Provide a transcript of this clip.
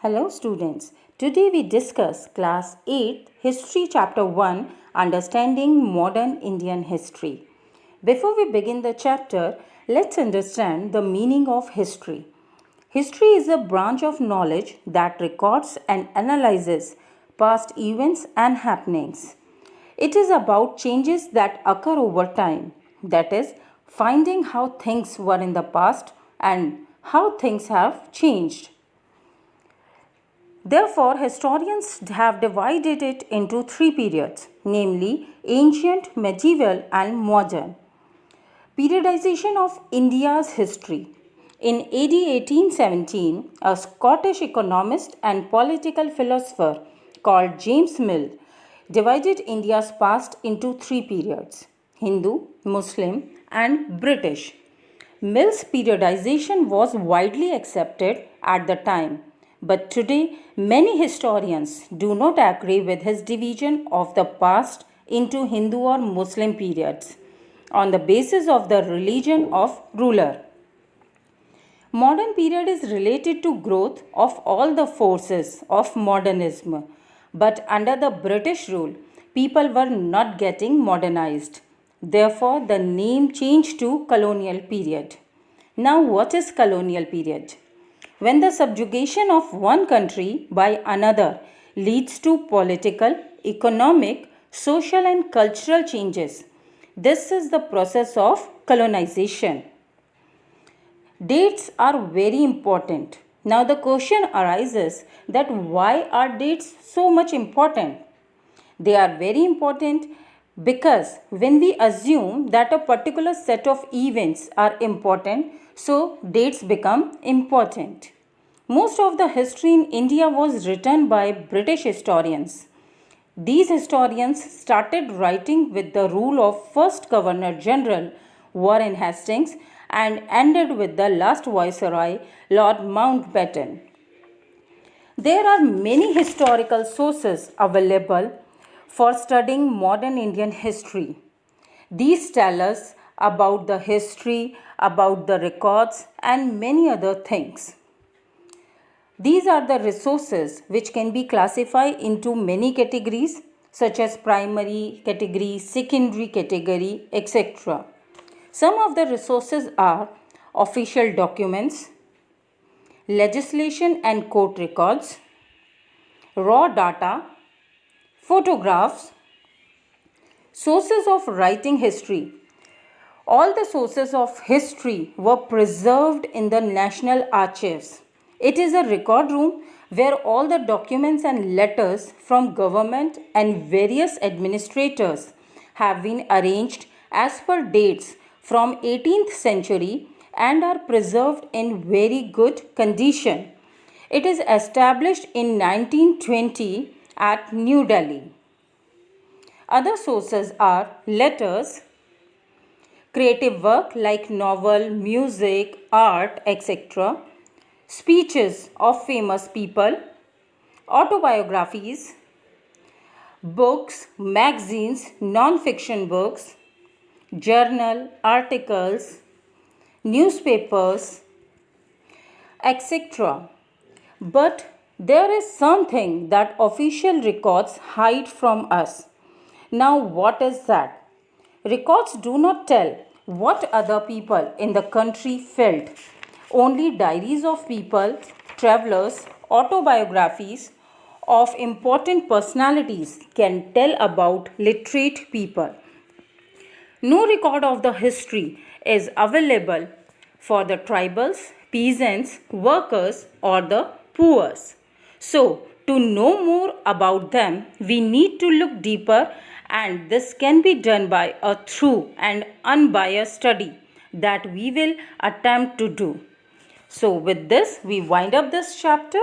Hello students, today we discuss Class 8 History Chapter 1 Understanding Modern Indian History. Before we begin the chapter, let's understand the meaning of history. History is a branch of knowledge that records and analyzes past events and happenings. It is about changes that occur over time, that is, finding how things were in the past and how things have changed. Therefore, historians have divided it into three periods, namely ancient, medieval, and modern. Periodization of India's history. In AD 1817, a Scottish economist and political philosopher called James Mill divided India's past into three periods: Hindu, Muslim, and British. Mill's periodization was widely accepted at the time, but today many historians do not agree with his division of the past into Hindu or Muslim periods on the basis of the religion of ruler. Modern period is related to growth of all the forces of modernism, but under the British rule, people were not getting modernized. Therefore, the name changed to Colonial Period. Now, what is Colonial Period? When the subjugation of one country by another leads to political, economic, social, and cultural changes, this is the process of colonization. Dates are very important. Now the question arises that why are dates so much important? They are very important because when we assume that a particular set of events are important, so dates become important. Most of the history in India was written by British historians. These historians started writing with the rule of first Governor General Warren Hastings and ended with the last Viceroy Lord Mountbatten. There are many historical sources available for studying modern Indian history. These tell us about the history, about the records, and many other things. These are the resources which can be classified into many categories such as primary category, secondary category, etc. Some of the resources are official documents, legislation and court records, raw data, photographs, sources of writing history. All the sources of history were preserved in the National Archives. It is a record room where all the documents and letters from government and various administrators have been arranged as per dates from 18th century and are preserved in very good condition. It is established in 1920 at New Delhi. Other sources are letters, creative work like novel, music, art, etc., speeches of famous people, autobiographies, books, magazines, non-fiction books, journal, articles, newspapers, etc. But there is something that official records hide from us. Now, what is that? Records do not tell what other people in the country felt. Only diaries of people, travelers, autobiographies of important personalities can tell about literate people. No record of the history is available for the tribals, peasants, workers, or the poor. So, to know more about them, we need to look deeper, and this can be done by a true and unbiased study that we will attempt to do. So, with this, we wind up this chapter.